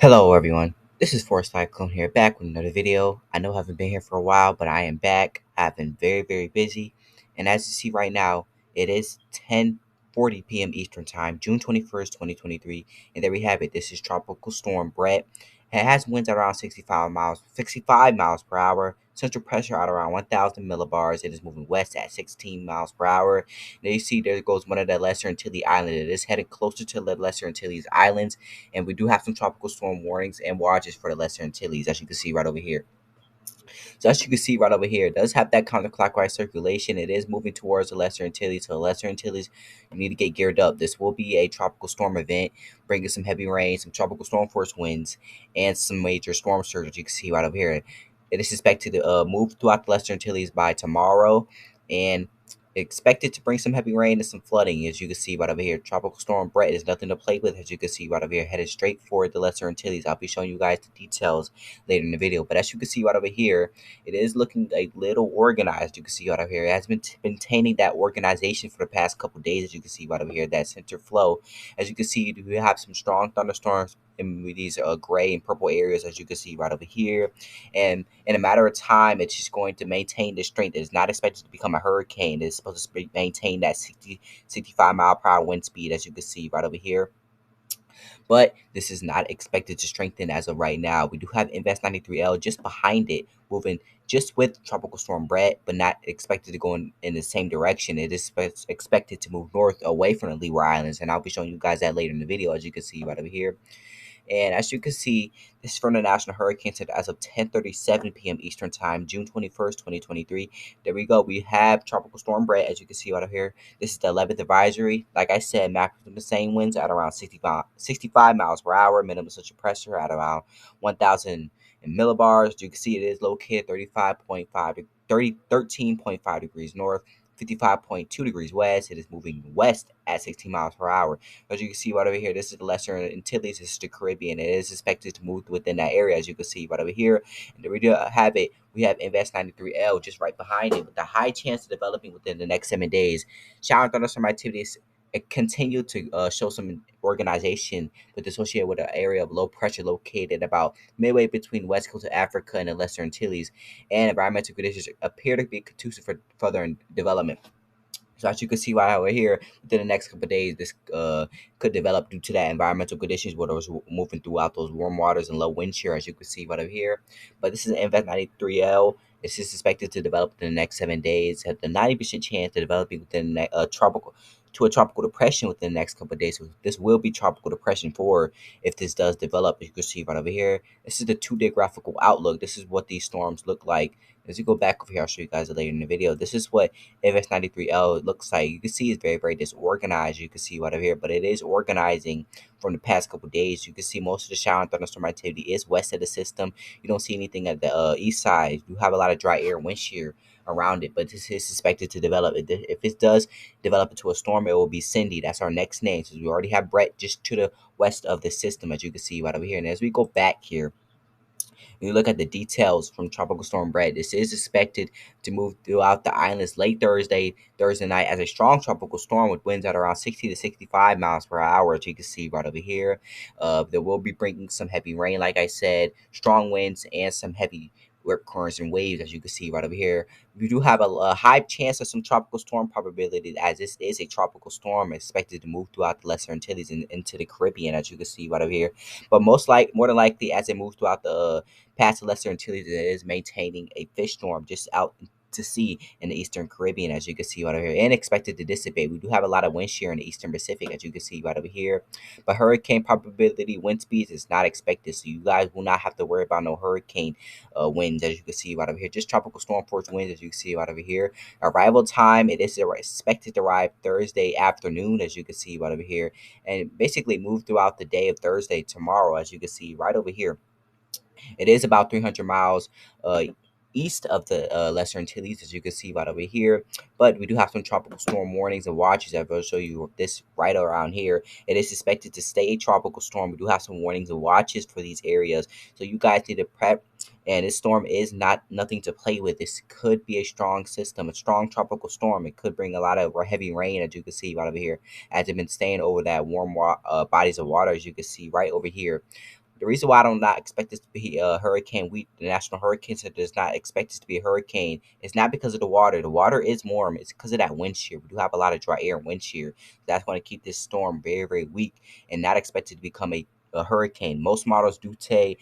Hello everyone, this is Forest Cyclone here, back with another video. I know I haven't been here for a while, but I am back. I've been very busy, and as you see right now, it is 10:40 p.m. Eastern Time, June 21st, 2023, and there we have it. This is Tropical Storm Bret. It has winds at around 65 miles per hour, central pressure at around 1,000 millibars. It is moving west at 16 miles per hour. Now you see there goes one of the Lesser Antilles Islands. It is headed closer to the Lesser Antilles Islands, and we do have some tropical storm warnings and watches for the Lesser Antilles, as you can see right over here. So as you can see right over here, it does have that counterclockwise circulation. It is moving towards the Lesser Antilles. So the Lesser Antilles, you need to get geared up. This will be a tropical storm event, bringing some heavy rain, some tropical storm force winds, and some major storm surge, as you can see right over here. It is expected to move throughout the Lesser Antilles by tomorrow, and expected to bring some heavy rain and some flooding, as you can see right over here. Tropical Storm Bret is nothing to play with, as you can see right over here, headed straight for the Lesser Antilles. I'll be showing you guys the details later in the video, but as you can see right over here, it is looking a little organized. You can see right over here, it has been maintaining that organization for the past couple days, as you can see right over here, that center flow. As you can see, we have some strong thunderstorms in these gray and purple areas, as you can see right over here, and in a matter of time, it's just going to maintain the strength. It's not expected to become a hurricane. It's supposed to maintain that 65 mile per hour wind speed, as you can see right over here. But this is not expected to strengthen as of right now. We do have Invest 93L just behind it, moving just with Tropical Storm Bret, but not expected to go in the same direction. It is expected to move north away from the Leeward Islands, and I'll be showing you guys that later in the video, as you can see right over here. And as you can see, this is from the National Hurricane Center as of 10:37 p.m. Eastern Time, June 21st, 2023. There we go. We have Tropical Storm Bret, as you can see right over here. This is the 11th advisory. Like I said, mapping the same winds at around 65 miles per hour, minimum central pressure at around 1,000 millibars. You can see it is located 13.5 degrees north, 55.2 degrees west. It is moving west at 16 miles per hour. As you can see right over here, this is the Lesser Antilles, this is the Caribbean. It is expected to move within that area, as you can see right over here. And we do have it. We have Invest 93L just right behind it, with a high chance of developing within the next 7 days. Shower and thunderstorm activities continue to show some organization, but associated with an area of low pressure located about midway between west coast of Africa and the Lesser Antilles, and environmental conditions appear to be conducive for further development. So as you can see right over here, within the next couple of days, this could develop due to that environmental conditions, where those moving throughout those warm waters and low wind shear, as you can see right over here. But this is an Invest 93L. This is expected to develop in the next 7 days. Have the 90% chance of developing within the tropical to a tropical depression within the next couple of days. So this will be tropical depression 4 if this does develop. As you can see right over here, this is the 2-day graphical outlook. This is what these storms look like. As you go back over here, I'll show you guys later in the video. This is what FS93L looks like. You can see it's very disorganized. You can see right over here, but it is organizing from the past couple of days. You can see most of the shower and thunderstorm activity is west of the system. You don't see anything at the east side. You have a lot of dry air, wind shear around it, but this is expected to develop. If it does develop into a storm, it will be Cindy. That's our next name. So we already have Bret just to the west of the system, as you can see right over here. And as we go back here, when you look at the details from Tropical Storm Bret, this is expected to move throughout the islands late Thursday night as a strong tropical storm with winds at around 60 to 65 miles per hour, as you can see right over here. There will be bringing some heavy rain, like I said, strong winds, and some heavy rip currents and waves, as you can see right over here. We do have a high chance of some tropical storm probability, as this is a tropical storm expected to move throughout the Lesser Antilles and into the Caribbean, as you can see right over here. But more than likely, as it moves throughout the past the Lesser Antilles, it is maintaining a fish storm just out to sea in the Eastern Caribbean, as you can see right over here, and expected to dissipate. We do have a lot of wind shear in the Eastern Pacific, as you can see right over here. But hurricane probability wind speeds is not expected, so you guys will not have to worry about no hurricane winds, as you can see right over here. Just tropical storm force winds, as you can see right over here. Arrival time, it is expected to arrive Thursday afternoon, as you can see right over here, and basically move throughout the day of Thursday tomorrow, as you can see right over here. It is about 300 miles uh, east of the Lesser Antilles, as you can see right over here. But we do have some tropical storm warnings and watches. I will show you this right around here. It is expected to stay a tropical storm. We do have some warnings and watches for these areas, so you guys need to prep. And this storm is nothing to play with. This could be a strong system, a strong tropical storm. It could bring a lot of heavy rain, as you can see right over here, as it's been staying over that warm bodies of water, as you can see right over here. The reason why I do not expect this to be a hurricane week, the National Hurricane Center does not expect this to be a hurricane. It's not because of the water. The water is warm. It's because of that wind shear. We do have a lot of dry air and wind shear. That's going to keep this storm very, very weak and not expected to become a hurricane. Most models do say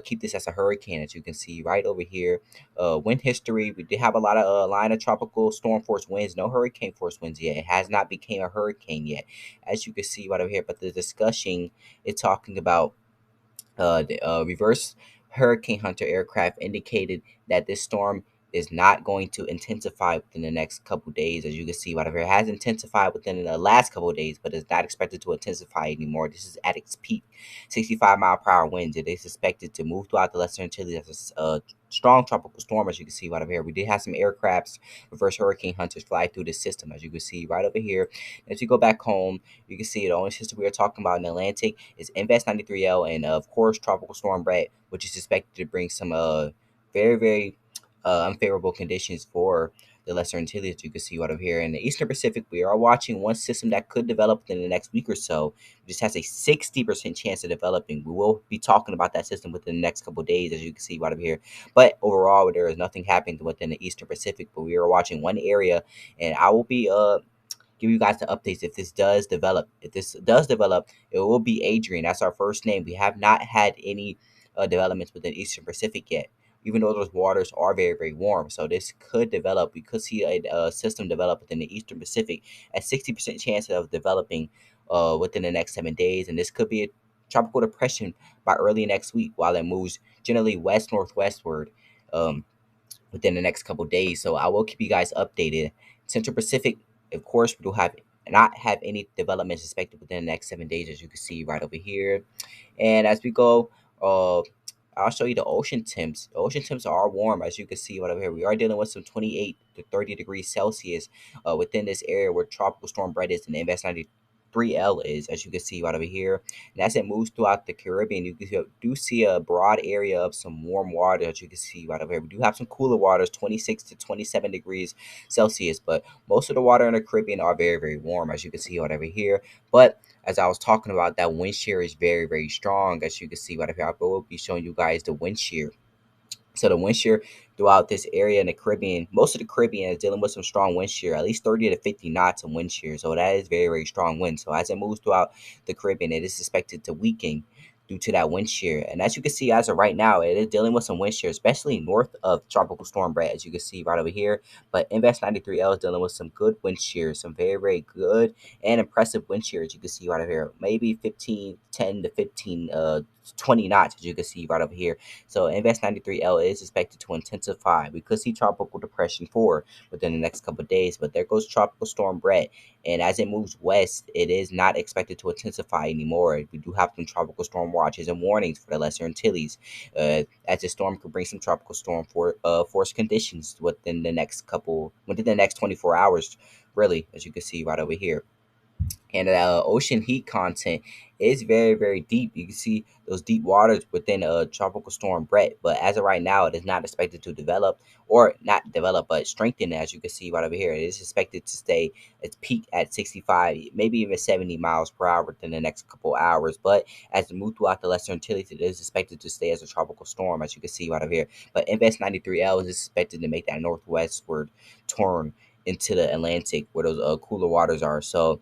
keep this as a hurricane, as you can see right over here. Wind history, we did have a lot of line of tropical storm force winds, no hurricane force winds yet. It has not became a hurricane yet, as you can see right over here. But the discussion is talking about the reverse hurricane hunter aircraft indicated that this storm is not going to intensify within the next couple days. As you can see, whatever it has intensified within the last couple days, but is not expected to intensify anymore. This is at its peak, 65-mile-per-hour winds. It is expected to move throughout the Lesser Antilles as a strong tropical storm. As you can see right over here, we did have some aircrafts, reverse hurricane hunters, fly through the system. As you can see right over here, as you go back home, you can see the only system we are talking about in the Atlantic is Invest 93L, and of course Tropical Storm Bret, which is expected to bring some very, very unfavorable conditions for the Lesser Antilles. You can see right over here in the Eastern Pacific. We are watching one system that could develop within the next week or so. It just has a 60% chance of developing. We will be talking about that system within the next couple of days, as you can see right over here. But overall, there is nothing happening within the Eastern Pacific. But we are watching one area, and I will be give you guys the updates if this does develop. If this does develop, it will be Adrian. That's our first name. We have not had any developments within Eastern Pacific yet, even though those waters are very, very warm. So this could develop. We could see a system develop within the Eastern Pacific at 60% chance of developing within the next 7 days. And this could be a tropical depression by early next week while it moves generally west-northwestward. Within the next couple days. So I will keep you guys updated. Central Pacific, of course, we do have not have any developments expected within the next 7 days, as you can see right over here. And as we go, I'll show you the ocean temps. The ocean temps are warm, as you can see right over here. We are dealing with some 28 to 30 degrees Celsius within this area where Tropical Storm Bret is and the Invest 93L is, as you can see right over here. And as it moves throughout the Caribbean, do see a broad area of some warm water, as you can see right over here. We do have some cooler waters, 26 to 27 degrees Celsius, but most of the water in the Caribbean are very, very warm, as you can see right over here. But as I was talking about, that wind shear is very, very strong, as you can see right over here. I will be showing you guys the wind shear. So the wind shear throughout this area in the Caribbean, most of the Caribbean is dealing with some strong wind shear, at least 30 to 50 knots of wind shear. So that is very, very strong wind. So as it moves throughout the Caribbean, it is expected to weaken due to that wind shear. And as you can see, as of right now, it is dealing with some wind shear, especially north of Tropical Storm Bret, as you can see right over here. But Invest 93L is dealing with some good wind shear, some very, very good and impressive wind shear, as you can see right over here. Maybe 10 to 15, 20 knots, as you can see right over here. So Invest 93L is expected to intensify. We could see Tropical Depression 4 within the next couple of days, but there goes Tropical Storm Bret. And as it moves west, it is not expected to intensify anymore. We do have some tropical storm watches and warnings for the Lesser Antilles, as the storm could bring some tropical storm force conditions within the next 24 hours, really, as you can see right over here. And ocean heat content is very, very deep. You can see those deep waters within Tropical Storm Bret, but as of right now, it is not expected to develop, or not develop, but strengthen. As you can see right over here, it is expected to stay its peak at 65, maybe even 70 miles per hour within the next couple hours. But as it moves throughout the Lesser Antilles, it is expected to stay as a tropical storm, as you can see right over here. But Invest 93L is expected to make that northwestward turn into the Atlantic, where those cooler waters are. So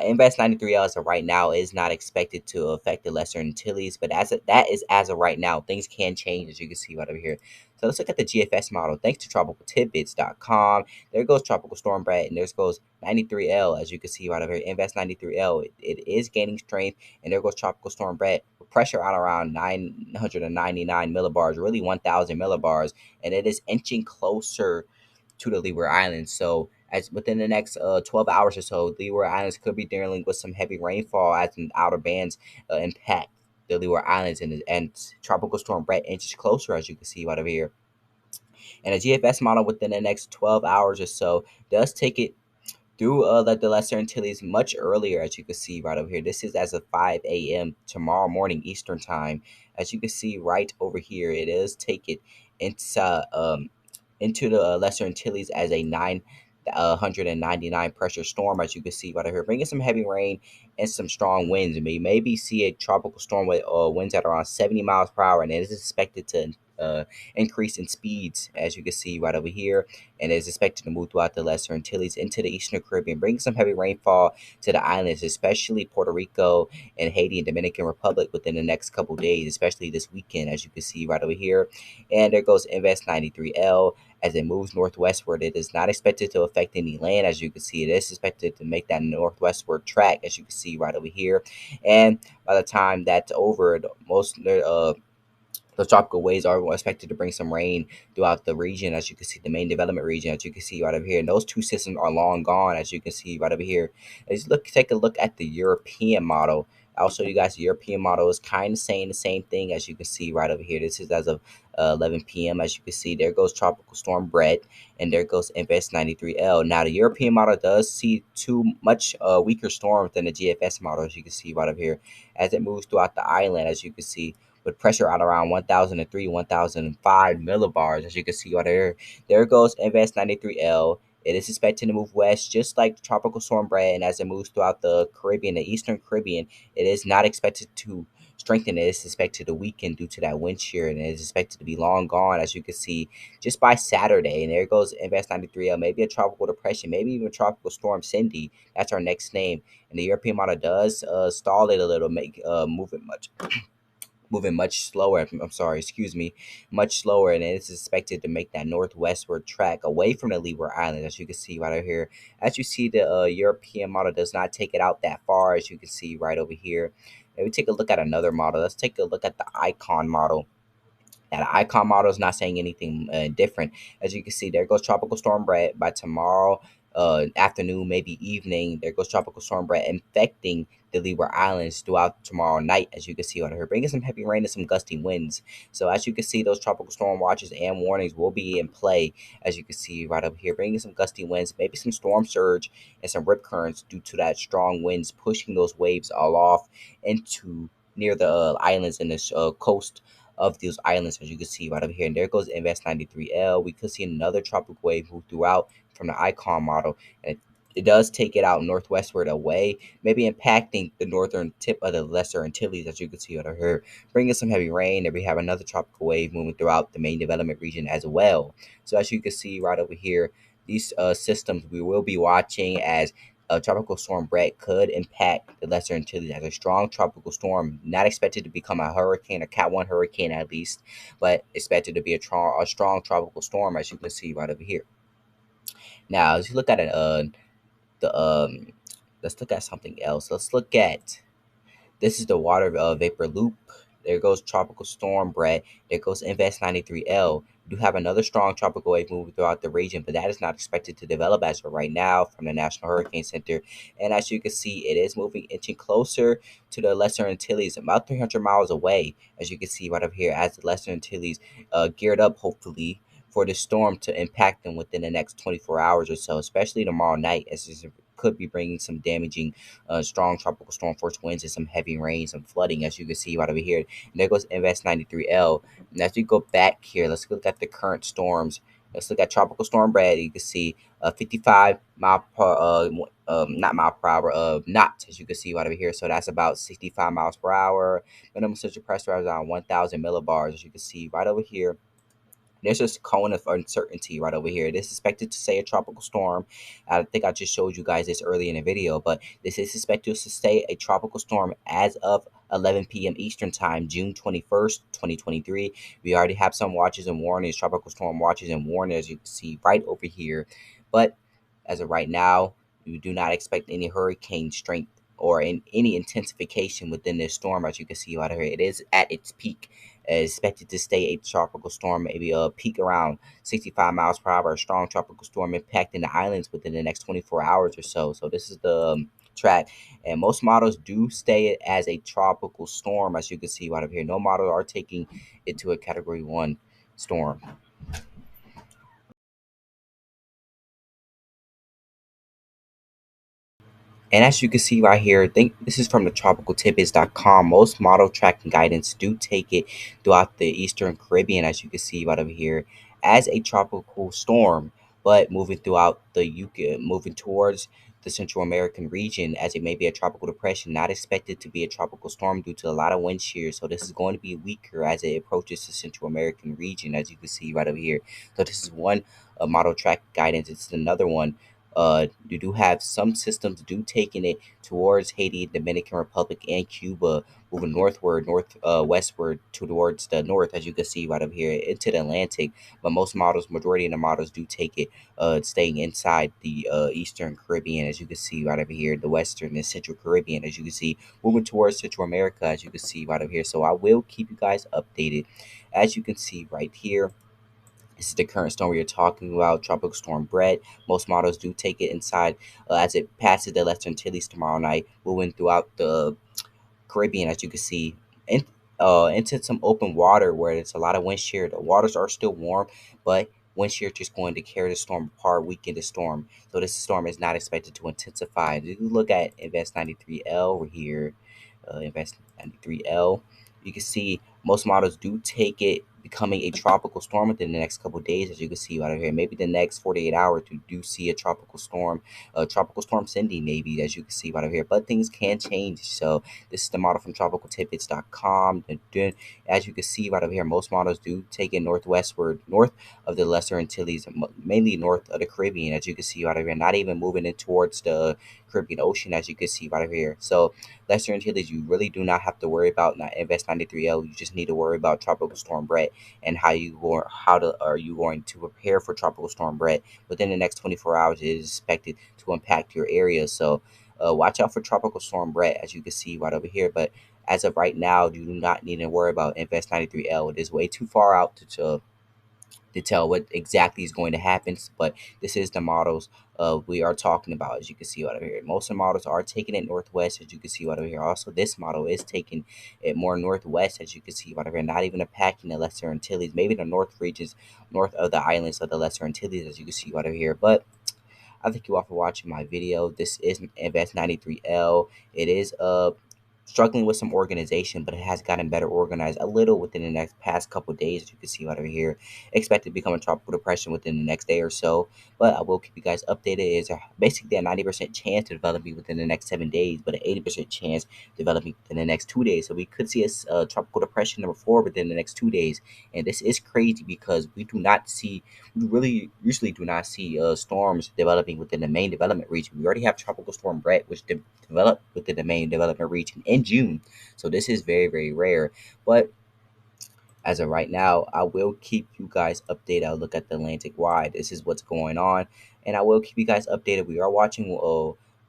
Invest 93L as of right now is not expected to affect the Lesser Antilles, but that is as of right now. Things can change, as you can see right over here. So let's look at the GFS model. Thanks to tropicaltidbits.com. There goes Tropical Storm Bret, and there goes 93L, as you can see right over here. Invest 93L. It is gaining strength, and there goes Tropical Storm Bret with pressure on around 999 millibars, really 1,000 millibars, and it is inching closer to the Leeward Islands. So as within the next 12 hours or so, Leeward Islands could be dealing with some heavy rainfall as an outer bands impact the Leeward Islands, and Tropical Storm Bret inches closer, as you can see right over here. And a GFS model within the next 12 hours or so does take it through the Lesser Antilles much earlier, as you can see right over here. This is as of 5 a.m. tomorrow morning Eastern time. As you can see right over here, it does take it into the Lesser Antilles as a 199 pressure storm, as you can see right here, bringing some heavy rain and some strong winds. And we maybe see a tropical storm with winds at around 70 miles per hour, and it is expected to increase in speeds, as you can see right over here, and is expected to move throughout the Lesser Antilles into the Eastern Caribbean, bringing some heavy rainfall to the islands, especially Puerto Rico and Haiti and Dominican Republic within the next couple days, especially this weekend, as you can see right over here. And there goes Invest 93L. As it moves northwestward, it is not expected to affect any land. As you can see, it is expected to make that northwestward track, as you can see right over here. And by the time that's over, those tropical waves are expected to bring some rain throughout the region, as you can see, the main development region, as you can see right over here. And those two systems are long gone, as you can see right over here. Take a look at the European model. I'll show you guys the European model is kind of saying the same thing, as you can see right over here. This is as of 11 p.m. As you can see, there goes Tropical Storm Bret, and there goes Invest 93L. Now, the European model does see two much weaker storms than the GFS model, as you can see right over here, as it moves throughout the island, as you can see, with pressure at around 1003, 1005 millibars, as you can see right here. There goes Invest 93L. It is expected to move west, just like Tropical Storm Bret, and as it moves throughout the Caribbean, the Eastern Caribbean, it is not expected to strengthen. It is expected to weaken due to that wind shear, and it is expected to be long gone, as you can see, just by Saturday. And there goes Invest 93L, maybe a tropical depression, maybe even Tropical Storm Cindy. That's our next name. And the European model does stall it a little, make moving much slower. I'm sorry, excuse me, much slower, and it is expected to make that northwestward track away from the Leeward Islands, as you can see right over here. As you see, the European model does not take it out that far, as you can see right over here. Maybe take a look at another model. Let's take a look at the Icon model. Now, the icon model is not saying anything different. As you can see, there goes Tropical Storm Bret. By tomorrow afternoon, maybe evening, there goes Tropical Storm Bret infecting the Leeward Islands throughout tomorrow night, as you can see on here, bringing some heavy rain and some gusty winds. So as you can see, those tropical storm watches and warnings will be in play, as you can see right up here, bringing some gusty winds, maybe some storm surge and some rip currents due to that strong winds pushing those waves all off into near the islands and the coast of these islands, as you can see right over here. And there goes Invest 93L. We could see another tropical wave move throughout from the Icon model. And it does take it out northwestward away, maybe impacting the northern tip of the Lesser Antilles, as you can see over here, bringing some heavy rain. And we have another tropical wave moving throughout the main development region as well. So as you can see right over here, these systems we will be watching as Tropical Storm Bret could impact the Lesser Antilles as a strong tropical storm, not expected to become a hurricane, a Cat 1 hurricane at least, but expected to be a strong tropical storm, as you can see right over here. Now, as you look at it, the let's look at something else. Let's look at this is the water vapor loop. There goes Tropical Storm Bret. There goes Invest 93L. We do have another strong tropical wave moving throughout the region, but that is not expected to develop as of right now from the National Hurricane Center. And as you can see, it is moving inching closer to the Lesser Antilles, about 300 miles away, as you can see right up here, as the Lesser Antilles geared up, hopefully, for the storm to impact them within the next 24 hours or so, especially tomorrow night, as this could be bringing some damaging strong tropical storm force winds and some heavy rain, some flooding, as you can see right over here. And there goes Invest 93L. And as we go back here, let's look at the current storms. Let's look at Tropical Storm Bret. You can see 55 mile per, not mile per hour, knots, as you can see right over here. So that's about 65 miles per hour. Minimum central pressure is around 1,000 millibars, as you can see right over here. There's this cone of uncertainty right over here. It is expected to say a tropical storm. I think I just showed you guys this early in the video, but this is expected to stay a tropical storm as of 11 p.m. Eastern Time, June 21st, 2023. We already have some watches and warnings, tropical storm watches and warnings, as you can see right over here. But as of right now, we do not expect any hurricane strength or in any intensification within this storm, as you can see right here. It is at its peak. Expected to stay a tropical storm, maybe a peak around 65 miles per hour, a strong tropical storm impacting the islands within the next 24 hours or so. So this is the track, and most models do stay it as a tropical storm, as you can see right up here. No models are taking it to a Category 1 storm. And as you can see right here, I think this is from the tropicaltidbits.com. Most model tracking guidance do take it throughout the Eastern Caribbean, as you can see right over here, as a tropical storm. but moving throughout the UK, moving towards the Central American region, as it may be a tropical depression, not expected to be a tropical storm due to a lot of wind shear. So this is going to be weaker as it approaches the Central American region, as you can see right over here. So this is one model track guidance. It's another one. You do have some systems do taking it towards Haiti, Dominican Republic, and Cuba, moving westward towards the north, as you can see right up here into the Atlantic. But majority of the models do take it staying inside the Eastern Caribbean, as you can see right over here, the Western and Central Caribbean, as you can see, moving towards Central America, as you can see right over here. So I will keep you guys updated, as you can see right here. This is the current storm we are talking about, Tropical Storm Bret. Most models do take it inside as it passes the Lesser Antilles tomorrow night, moving throughout the Caribbean, as you can see, in, into some open water where it's a lot of wind shear. The waters are still warm, but wind shear is just going to carry the storm apart, weaken the storm. So this storm is not expected to intensify. If you look at Invest 93L over here, Invest 93L, you can see most models do take it becoming a tropical storm within the next couple of days, as you can see right over here. Maybe the next 48 hours, you do see a tropical storm Cindy, maybe, as you can see right over here. But things can change. So this is the model from tropicaltidbits.com. Then, as you can see right over here, most models do take it north of the Lesser Antilles, mainly north of the Caribbean, as you can see right over here. Not even moving in towards the Caribbean Ocean, as you can see right over here. So Lesser Antilles, you really do not have to worry about not Invest 93L. You just need to worry about Tropical Storm Bret and are you going to prepare for Tropical Storm Bret within the next 24 hours. It is expected to impact your area. So watch out for Tropical Storm Bret, as you can see right over here. But as of right now, you do not need to worry about Invest 93L. It is way too far out to tell what exactly is going to happen. But this is the models we are talking about, as you can see right over here. Most of the models are taking it northwest, as you can see right over here. Also, this model is taking it more northwest, as you can see right over here. Not even attacking the Lesser Antilles, maybe the north regions, north of the islands of the Lesser Antilles, as you can see right over here. But I thank you all for watching my video. This is Invest 93L. It is struggling with some organization, but it has gotten better organized a little within the next past couple of days, as you can see right over here. Expected to become a tropical depression within the next day or so, but I will keep you guys updated. It's basically a 90% chance to developing within the next 7 days, but an 80% chance developing within the next 2 days. So we could see a tropical depression number 4 within the next 2 days, and this is crazy because we really usually do not see storms developing within the main development region. We already have Tropical Storm Bret, which developed within the main development region in June. So this is very, very rare. But as of right now, I will keep you guys updated. I'll look at the Atlantic wide. This is what's going on, and I will keep you guys updated. We are watching.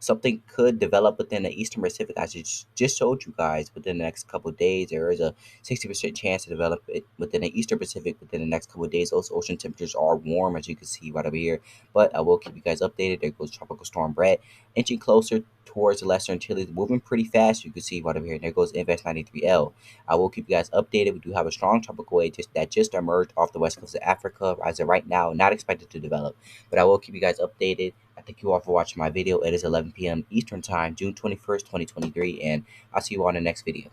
Something could develop within the Eastern Pacific. I just showed you guys within the next couple of days. There is a 60% chance to develop it within the Eastern Pacific within the next couple of days. Those ocean temperatures are warm, as you can see right over here. But I will keep you guys updated. There goes Tropical Storm Bret, inching closer towards the Lesser Antilles, moving pretty fast. You can see right over here. And there goes Invest 93L. I will keep you guys updated. We do have a strong tropical wave that just emerged off the west coast of Africa. As of right now, not expected to develop, but I will keep you guys updated. I thank you all for watching my video. It is 11 p.m. Eastern Time, June 21st, 2023, and I'll see you all in the next video.